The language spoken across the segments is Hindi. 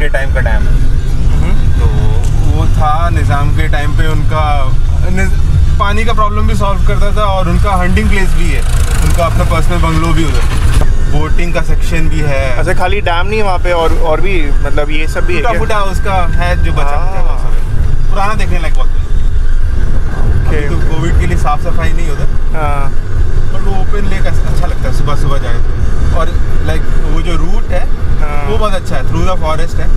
के टाइम का डैम है। तो वो था निज़ाम के टाइम पे, उनका पानी का प्रॉब्लम भी सॉल्व करता था और उनका हंटिंग प्लेस भी है, उनका अपना पर्सनल बंगलो भी उधर, बोटिंग का सेक्शन भी है। अच्छा, खाली डैम नहीं वहाँ पे और भी मतलब ये सब भी है? टूटा उसका है जो बचा है, पुराना देखने लायक बहुत है। तो कोविड के लिए साफ सफाई नहीं उधर, बट वो ओपन लेक अच्छा लगता है सुबह सुबह जाए तो। और लाइक वो जो रूट है वो बहुत अच्छा है, थ्रू द फॉरेस्ट है।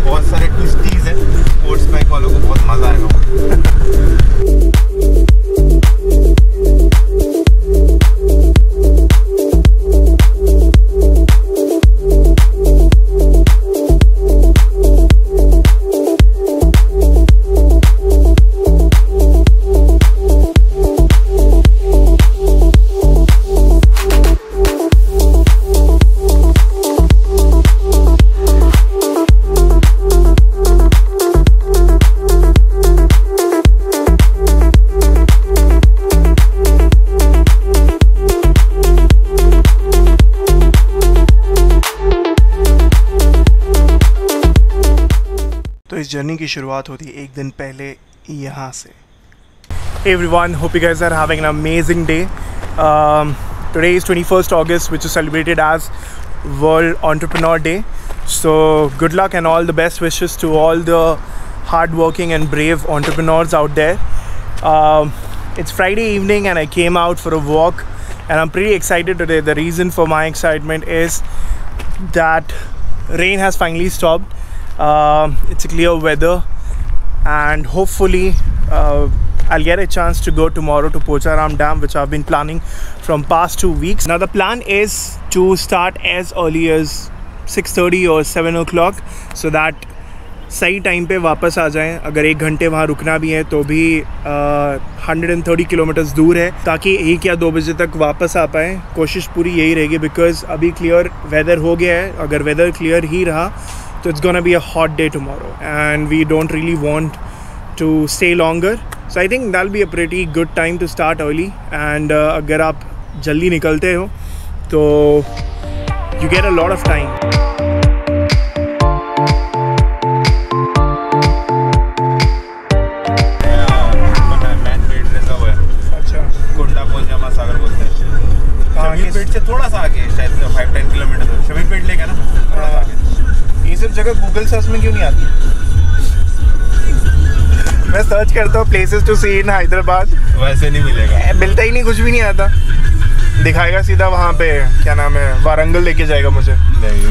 बहुत सारे ट्विस्टीज है, स्पोर्ट्स बाइक वालों को बहुत मजा आएगा। तो इस जर्नी की शुरुआत होती है एक दिन पहले यहाँ से। Hey everyone, hope you guys are having an amazing day. Today is 21st August, which is celebrated as World Entrepreneur Day. So good luck and all the best wishes to all the hardworking and brave entrepreneurs out there. It's Friday evening and I came out for a walk and I'm pretty excited today. The reason for my excitement is that rain has finally stopped. It's a clear weather and hopefully I'll get a chance to go tomorrow to Pocharam Dam, which I've been planning from past 2 weeks. Now the plan is to start as early as 6:30 or 7 o'clock so that सही टाइम पे वापस आ जाएं। अगर 1 घंटे वहाँ रुकना भी है तो भी 130 किलोमीटर्स दूर है, ताकि 1 या 2 बजे तक वापस आ पाएँ। कोशिश पूरी यही रहेगी बिकॉज अभी क्लियर वेदर हो गया है। अगर वेदर क्लियर ही रहा तो it's gonna be a hot day tomorrow and we don't really want to stay longer, so I think that'll be a pretty good time to start early and अगर आप जल्दी निकलते हो तो you get a lot of time. Shamirpet से थोड़ा सा आगे, शायद 5-10 किलोमीटर। शमीरपेट लेक है ना, थोड़ा सा आगे। ये सब जगह गूगल सर्च में क्यों नहीं आती? मैं सर्च करता हूँ प्लेसेस टू सी इन हैदराबाद, वैसे नहीं मिलेगा, मिलता ही नहीं, कुछ भी नहीं आता। दिखाएगा सीधा वहाँ पे क्या नाम है, वारंगल लेके जाएगा मुझे। नहीं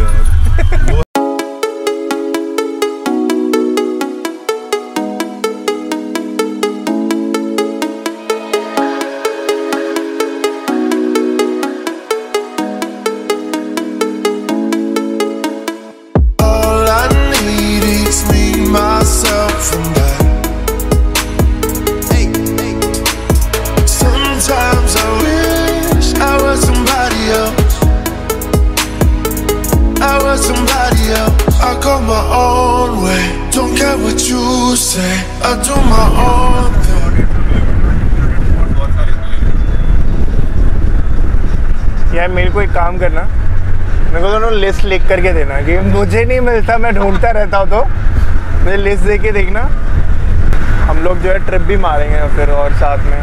यार मेरे को एक काम करना, मेरे को दोनों लिस्ट लिख करके देना कि मुझे नहीं मिलता, मैं ढूंढता रहता हूँ, तो मुझे लिस्ट दे के देखना। हम लोग जो है ट्रिप भी मारेंगे फिर और साथ में।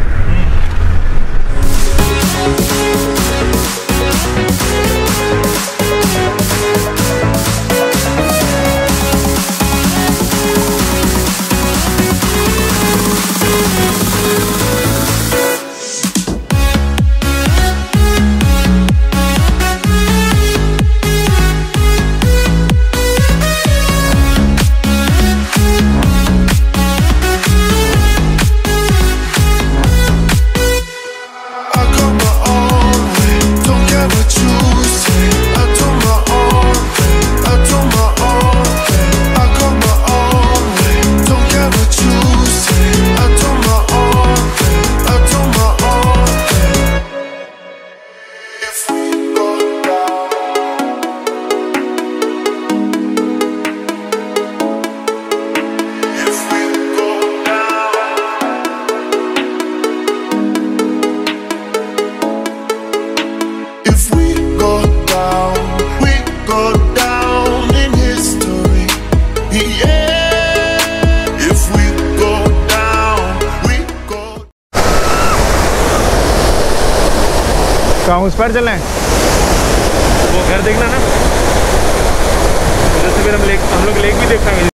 कहाँ उस पर चलना है? वो घर देखना ना, उधर से फिर हम लोग लेक भी देख पाएंगे।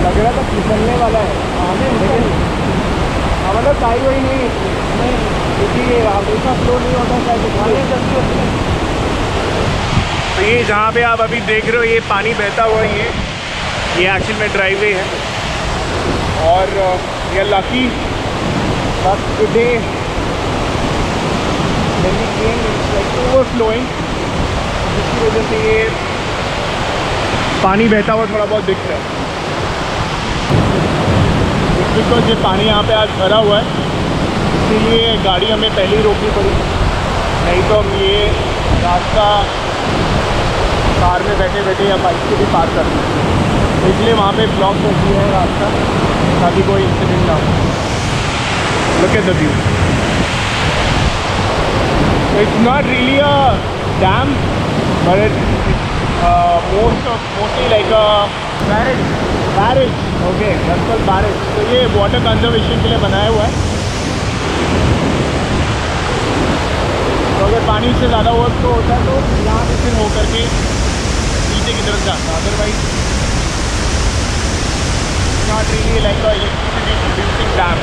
लग रहा था फिसलने वाला है, लेकिन मतलब टाइम वही नहीं, क्योंकि हमेशा फ्लो नहीं होता शायद। तो ये जहाँ पे आप अभी देख रहे हो ये पानी बहता हुआ, ये एक्चुअल में ड्राइववे है। और ये लकी बट टुडे ओवरफ्लोइंग, जिसकी वजह से ये पानी बहता हुआ थोड़ा बहुत दिख रहा है। बिकॉज ये पानी यहाँ पे आज भरा हुआ है, इसीलिए गाड़ी हमें पहले ही रोकनी पड़ी, नहीं तो हम ये रास्ता कार में बैठे बैठे या बाइक से भी पार कर सकते हैं। इसलिए वहाँ पे ब्लॉक कर दिया है रास्ता ताकि कोई इंसिडेंट ना हो। Look at the view. It's not really a dam but it's mostly like a barrage. Okay, दरअसल बैरेज। तो ये वाटर कंजर्वेशन के लिए बनाया हुआ है। तो अगर पानी से ज़्यादा ओवरफ्लो होता है तो यहाँ से फिर होकर के नीचे की तरफ जाता है। Otherwise not really like a electricity producing dam.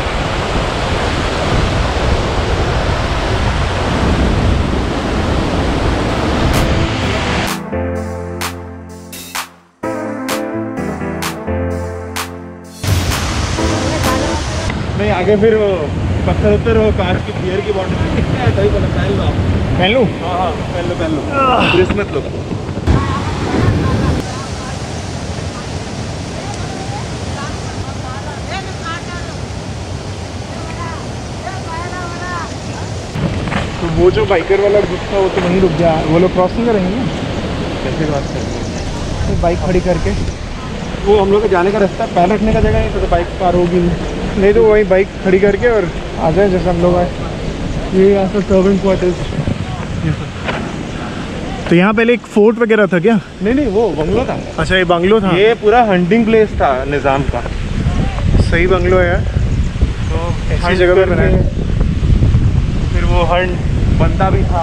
नहीं आगे फिर वो पत्थर उत्तर हो, कार की बियर की बॉटल तभी बोला पहन लो। पहन लूँ? हाँ पहन लो रिस्क मत लो। तो वो जो बाइकर वाला ग्रुप था वो तो वहीं रुक गया, वो लोग क्रॉस नहीं करेंगे ना? कैसे बात कर रहे हैं? बाइक खड़ी करके वो हम लोग के जाने का रास्ता, पैर रखने का जगह नहीं तो बाइक पार होगी नहीं तो वहीं बाइक खड़ी करके और आ जाए जैसे हम लोग आए। ये यहाँ से सर्विंग क्वार्टर्स। तो यहाँ पहले एक फोर्ट वगैरह था क्या? नहीं वो बंगलो था। अच्छा ये बंगलो था। ये पूरा हंटिंग प्लेस था निज़ाम का। सही बंगलो है यार, तो ऐसी जगह पे बनाया। फिर वो हंट बनता भी था।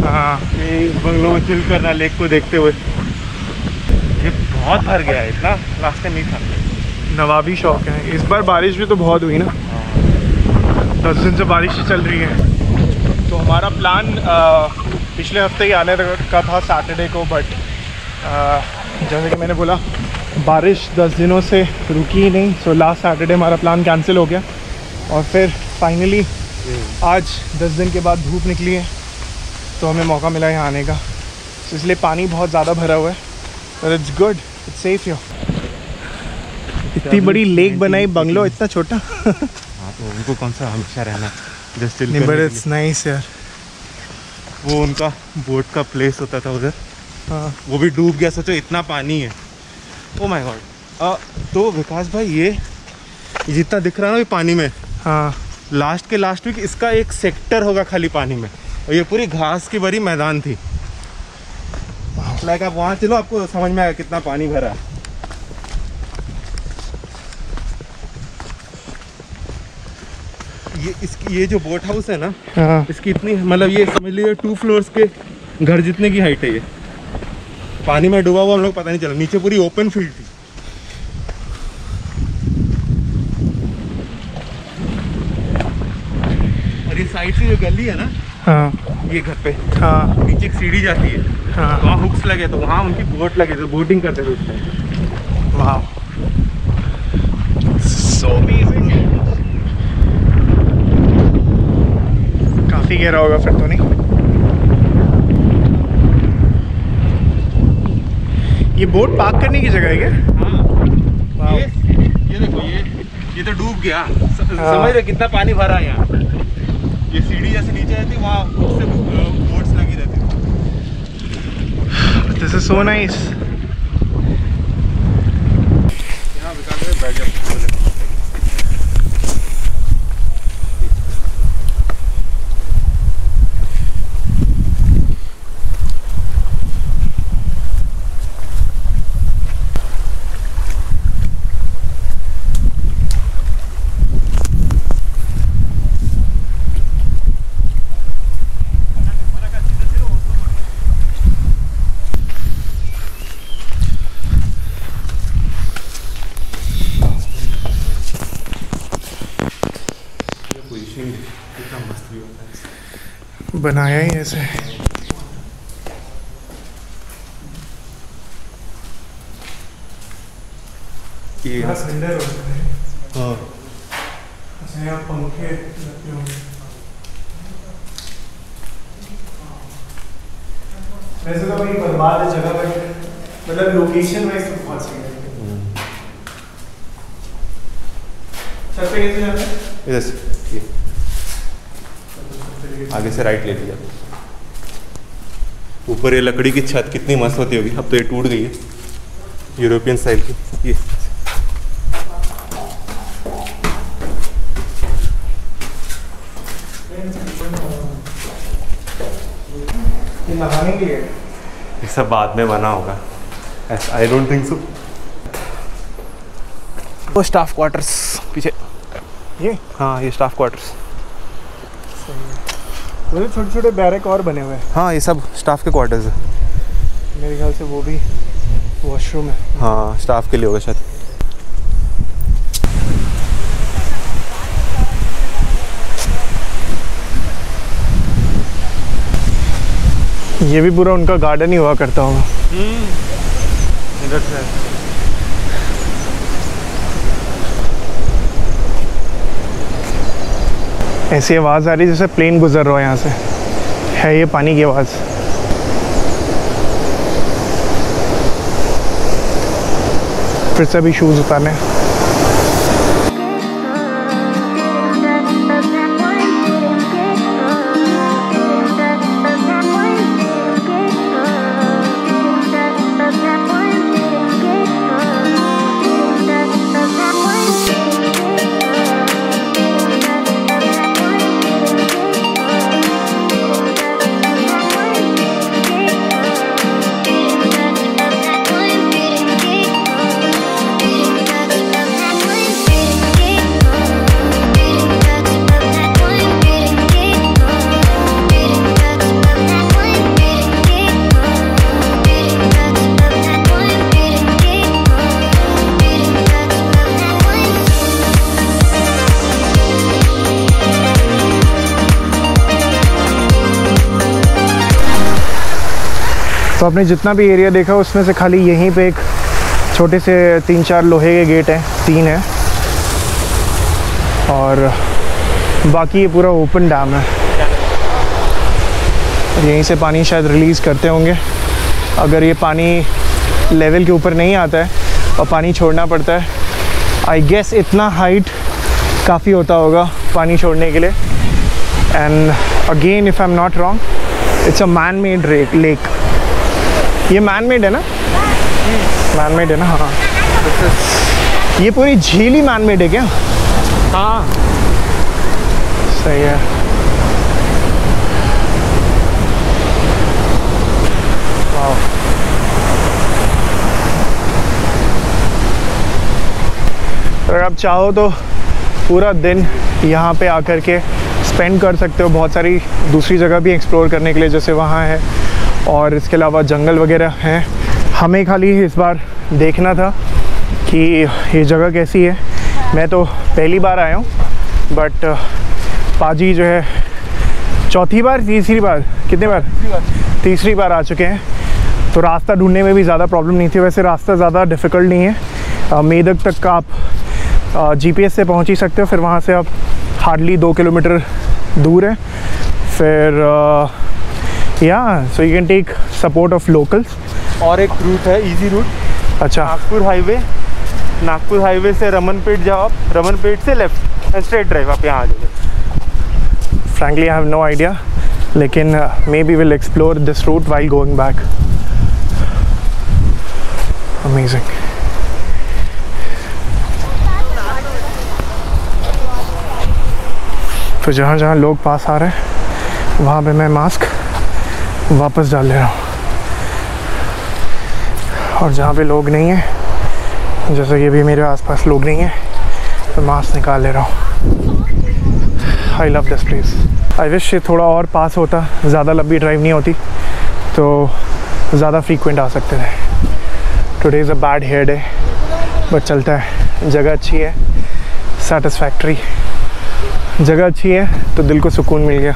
हाँ, ये बंगलो में चिल करना लेक को देखते हुए। ये बहुत भर गया है, इतना लास्ट टाइम नहीं था। नवाबी शौक है। इस बार बारिश भी तो बहुत हुई ना, 10 दिन से बारिश ही चल रही है। तो हमारा प्लान पिछले हफ्ते ही आने का था सैटरडे को, बट जैसे कि मैंने बोला बारिश 10 दिनों से रुकी ही नहीं। सो लास्ट सैटरडे हमारा प्लान कैंसिल हो गया और फिर फाइनली आज 10 दिन के बाद धूप निकली है तो हमें मौका मिला यहाँ आने का। तो इसलिए पानी बहुत ज़्यादा भरा हुआ है, but it's good, it's safe yo. इतनी बड़ी लेक बनाई, बंगलो इतना छोटा। हाँ तो उनको कौन सा हमेशा रहना जस्ट चिल नहीं, बट इट्स नाइस यार। वो उनका बोट का प्लेस होता था उधर, हाँ वो भी डूब गया। सोचो इतना पानी है। Oh my God. तो विकास भाई ये जितना दिख रहा है ना ये पानी में, हाँ लास्ट के लास्ट वीक इसका एक सेक्टर होगा खाली पानी में, और ये पूरी घास की भरी मैदान थी। लाइक आप वहाँ चलो आपको समझ में आएगा कितना पानी भरा है। ये जो बोट हाउस है ना, हाँ इसकी इतनी मतलब ये समझ लीजिए 2 फ्लोर्स के घर जितने की हाइट है। ये पानी में डूबा हुआ हम लोग पता नहीं चला, नीचे पूरी ओपन फील्ड थी। और ये साइड से जो गली है ना, हाँ ये घर पे हाँ नीचे एक सीढ़ी जाती है, हाँ। वहाँ हुक्स लगे तो वहाँ उनकी बोट लगे थे, बोटिंग करते थे उसमें। वाह, सो अमेजिंग। काफी गहरा होगा फिर तो नहीं? ये बोट पार्क करने की जगह है क्या? हाँ ये देखो ये तो डूब गया। समझ रहे कितना पानी भरा है यहाँ। ये सीढ़ी जैसे नीचे रहती वहाँ उससे बोट्स लगी रहती। This is so nice. यहाँ बैठ जाओ। कितना मस्त व्यू होता है। बनाया ही ऐसे। ये सिलेंडर होता है। हाँ अच्छा यहाँ पंखे लगते होंगे। वैसे तो भाई बर्बाद है जगह भाई, मतलब लोकेशन वाइज तो बहुत सही है। छत पे कैसे जाना है? इधर से आगे से राइट ले लिया। ऊपर ये लकड़ी की छत कितनी मस्त होती होगी, अब तो ये टूट गई है, यूरोपियन स्टाइल की। ये नहाने के लिए ये सब बाद में बना होगा, आई डोंट थिंक सो। वो स्टाफ क्वार्टर्स पीछे, ये हाँ ये स्टाफ क्वार्टर्स। तो छोटे छोटे बैरक और बने हुए हैं। हाँ ये सब स्टाफ के क्वार्टर्स है मेरे ख्याल से, वो भी वॉशरूम है। हाँ स्टाफ के लिए होगा शायद। ये भी पूरा उनका गार्डन ही हुआ करता होगा। इधर से ऐसी आवाज़ आ रही है जैसे प्लेन गुजर रहा है यहाँ से, है ये पानी की आवाज़। फिर से भी शूज़ उतारने। तो आपने जितना भी एरिया देखा उसमें से खाली यहीं पे एक छोटे से 3-4 लोहे के गेट हैं, 3 हैं, और बाकी ये पूरा ओपन डैम है। यहीं से पानी शायद रिलीज़ करते होंगे। अगर ये पानी लेवल के ऊपर नहीं आता है और पानी छोड़ना पड़ता है, आई गेस इतना हाइट काफ़ी होता होगा पानी छोड़ने के लिए। And again if I am not wrong, it's a man made lake. ये मैन मेड है ना? मैन मेड है ना? हाँ। ये पूरी झील ही मैन मेड है क्या? हाँ सही है। वाह। अगर आप चाहो तो पूरा दिन यहाँ पे आकर के स्पेंड कर सकते हो। बहुत सारी दूसरी जगह भी एक्सप्लोर करने के लिए, जैसे वहाँ है, और इसके अलावा जंगल वगैरह हैं। हमें खाली इस बार देखना था कि ये जगह कैसी है। मैं तो पहली बार आया हूँ, बट पाजी जो है चौथी बार, तीसरी बार, कितने बार? तीसरी बार आ चुके हैं। तो रास्ता ढूंढने में भी ज़्यादा प्रॉब्लम नहीं थी। वैसे रास्ता ज़्यादा डिफ़िकल्ट नहीं है। मेदक तक आप जीपीएस से पहुँच ही सकते हो। फिर वहाँ से आप हार्डली 2 किलोमीटर दूर है। फिर so you can take support of locals. और एक रूट है, इजी रूट। अच्छा, नागपुर हाईवे से रमनपेट जाओ आप, रमनपेट से लेफ्ट एंड स्ट्रेट ड्राइव, आप यहाँ आ जाओगे। Frankly I have no idea, लेकिन maybe will explore this route while going back. Amazing. तो जहाँ जहाँ लोग पास आ रहे हैं वहाँ पे मैं मास्क वापस डाल ले रहा हूँ, और जहाँ पे लोग नहीं हैं, जैसे कि अभी मेरे आसपास लोग नहीं हैं, तो मास्क निकाल ले रहा हूँ। I love this place. I wish ये थोड़ा और पास होता, ज़्यादा लंबी ड्राइव नहीं होती, तो ज़्यादा फ्रीक्वेंट आ सकते थे। Today is a bad hair day, but चलता है। जगह अच्छी है, सेटिस्फैक्ट्री। जगह अच्छी है तो दिल को सुकून मिल गया।